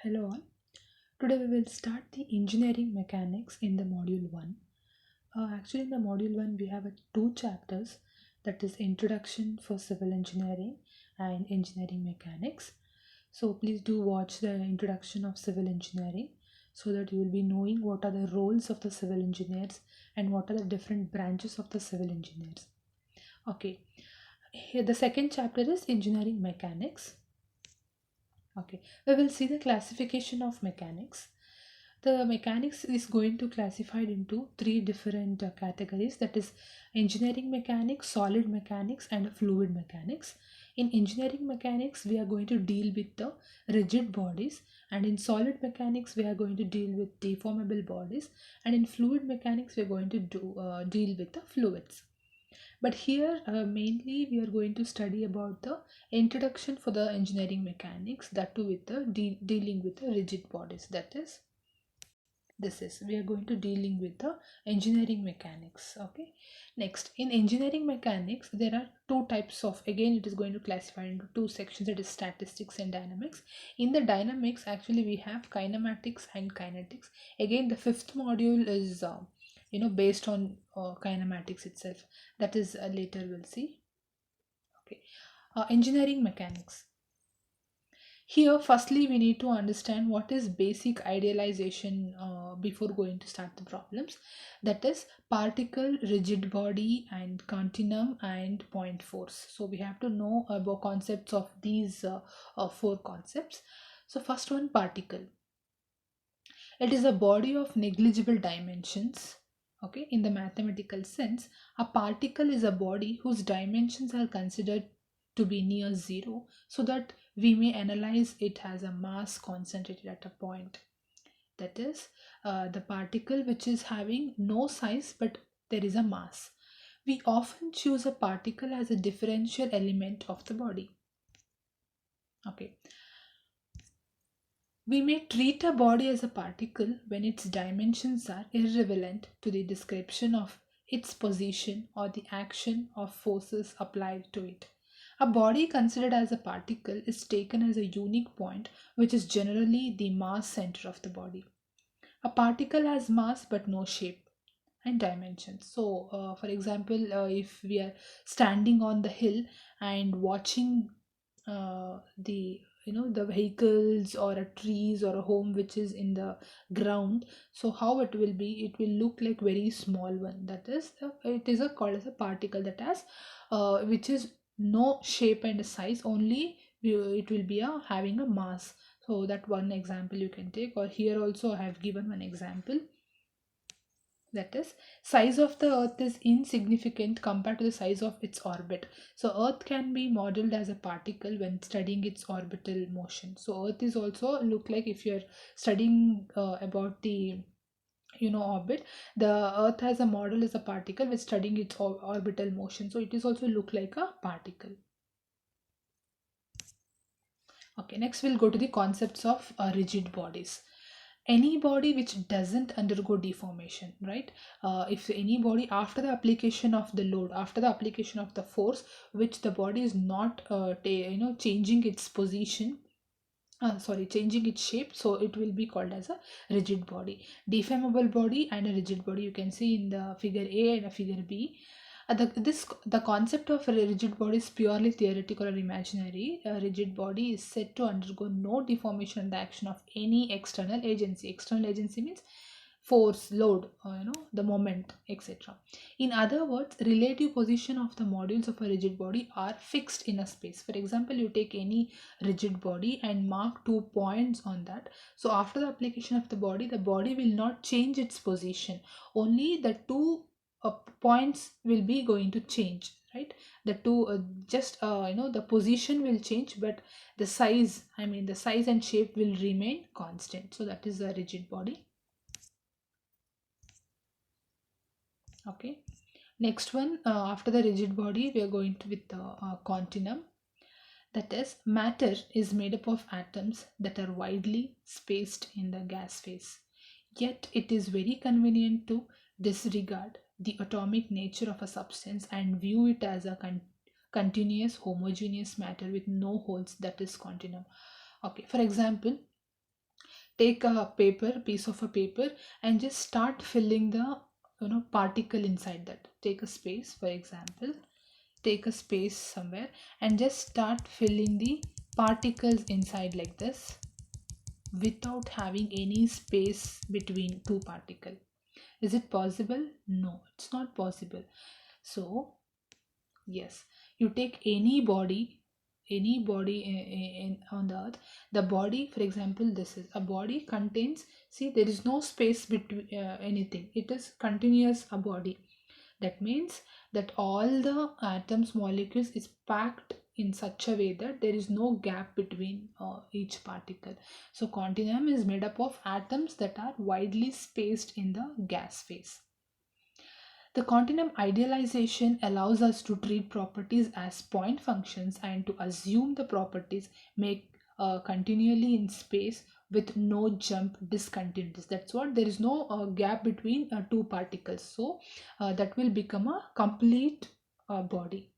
Hello all. Today we will start the engineering mechanics in the module 1. Actually in the module 1 we have two chapters, that is introduction for civil engineering and engineering mechanics. So please do watch the introduction of civil engineering so that you will be knowing what are the roles of the civil engineers and what are the different branches of the civil engineers. Okay. Here the second chapter is engineering mechanics. Okay, we will see the classification of mechanics. The mechanics is going to classified into three different categories, that is engineering mechanics, solid mechanics and fluid mechanics. In engineering mechanics we are going to deal with the rigid bodies, and in solid mechanics we are going to deal with deformable bodies, and in fluid mechanics we are going to deal with the fluids. But here mainly we are going to study about the introduction for the engineering mechanics, that too with the dealing with the rigid bodies. That is, this is we are going to dealing with the engineering mechanics. Okay, next in engineering mechanics there are two types of, again it is going to classify into two sections, that is statistics and dynamics. In the dynamics actually we have kinematics and kinetics. Again the fifth module is based on kinematics itself. That is later we'll see. Okay, engineering mechanics. Here, firstly, we need to understand what is basic idealization before going to start the problems. That is particle, rigid body, and continuum and point force. So we have to know about concepts of these four concepts. So first one, particle. It is a body of negligible dimensions. Okay, in the mathematical sense, a particle is a body whose dimensions are considered to be near zero, so that we may analyze it as a mass concentrated at a point. That is, the particle which is having no size but there is a mass. We often choose a particle as a differential element of the body. Okay, we may treat a body as a particle when its dimensions are irrelevant to the description of its position or the action of forces applied to it. A body considered as a particle is taken as a unique point, which is generally the mass center of the body. A particle has mass but no shape and dimensions. So, for example, if we are standing on the hill and watching the the vehicles or a trees or a home which is in the ground, so how it will be, it will look like very small one. That is it is called as a particle that has which is no shape and size, only it will be having a mass. So that one example you can take, or here also I have given one example. That is, size of the earth is insignificant compared to the size of its orbit. So earth can be modeled as a particle when studying its orbital motion. So earth is also look like, if you're studying about the orbit, the earth has a model as a particle with studying its orbital motion, so it is also look like a particle. Okay, next we'll go to the concepts of rigid bodies. Any body which doesn't undergo deformation, right? If any body after the application of the load, after the application of the force, which the body is not changing its position, changing its shape, so it will be called as a rigid body. Deformable body and a rigid body, you can see in the figure A and a figure B. The concept of a rigid body is purely theoretical or imaginary. A rigid body is said to undergo no deformation in the action of any external agency. External agency means force, load, the moment, etc. In other words, relative position of the modules of a rigid body are fixed in a space. For example, you take any rigid body and mark 2 points on that. So after the application of the body will not change its position. Only the two points will be going to change, right? The two the position will change, but the size and shape will remain constant. So that is a rigid body. Okay, next one, after the rigid body we are going to with the continuum. That is, matter is made up of atoms that are widely spaced in the gas phase. Yet it is very convenient to disregard the atomic nature of a substance and view it as a continuous homogeneous matter with no holes, that is continuum. Okay, for example, take a piece of a paper, and just start filling the particle inside that. Take a space, for example, take a space somewhere, and just start filling the particles inside like this, without having any space between two particles. Is it possible? No, it's not possible. So yes, you take any body on the earth. The body, for example, this is a body contains, see, there is no space between anything. It is continuous a body. That means that all the atoms molecules is packed in such a way that there is no gap between each particle. So continuum is made up of atoms that are widely spaced in the gas phase. The continuum idealization allows us to treat properties as point functions and to assume the properties make continually in space with no jump discontinuities. That's what, there is no gap between two particles. So that will become a complete body.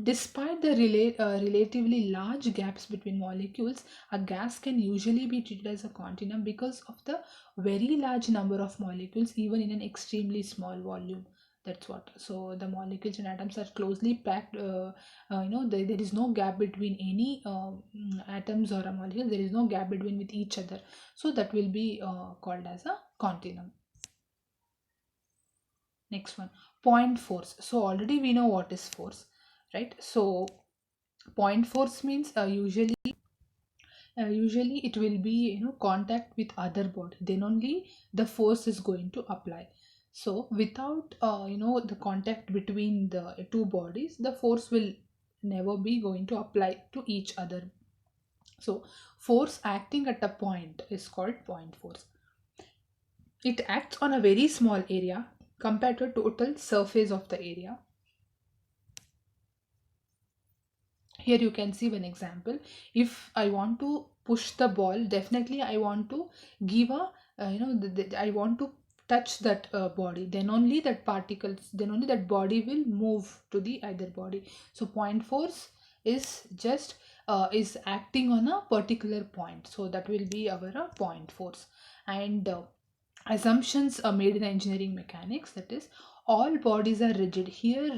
Despite the relatively large gaps between molecules, a gas can usually be treated as a continuum because of the very large number of molecules, even in an extremely small volume. That's what. So the molecules and atoms are closely packed. There is no gap between any atoms or a molecule. There is no gap between with each other. So that will be called as a continuum. Next one, point force. So already we know what is force, right? So point force means usually it will be contact with other body, then only the force is going to apply. So without the contact between the two bodies, the force will never be going to apply to each other. So force acting at a point is called point force. It acts on a very small area compared to total surface of the area. Here you can see one example. If I want to push the ball, definitely I want to give a I want to touch that body, then only that particles, then only that body will move to the other body. So point force is just is acting on a particular point, so that will be our point force. And assumptions are made in engineering mechanics, that is, all bodies are rigid. Here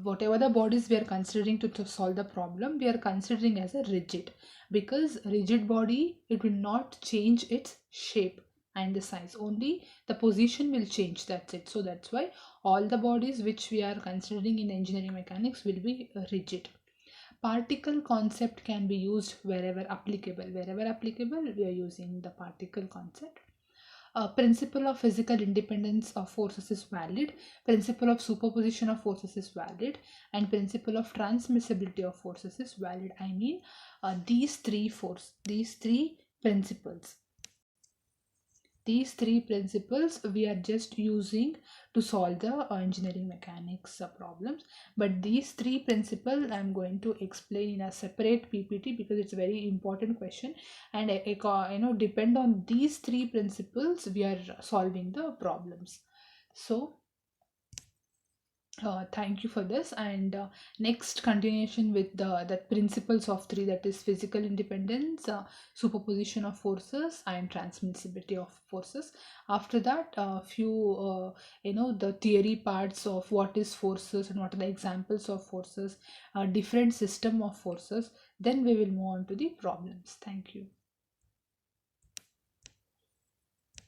whatever the bodies we are considering to solve the problem, we are considering as a rigid, because rigid body, it will not change its shape and the size, only the position will change, that's it. So that's why all the bodies which we are considering in engineering mechanics will be rigid. Particle concept can be used wherever applicable. Wherever applicable, we are using the particle concept. Principle of physical independence of forces is valid. Principle of superposition of forces is valid. And principle of transmissibility of forces is valid. I mean, these three principles. These three principles we are just using to solve the engineering mechanics problems. But these three principles I am going to explain in a separate PPT, because it's a very important question, and depend on these three principles we are solving the problems. So thank you for this. And next, continuation with the principles of three, that is physical independence, superposition of forces, and transmissibility of forces. After that, few the theory parts of what is forces and what are the examples of forces, different system of forces. Then we will move on to the problems. Thank you.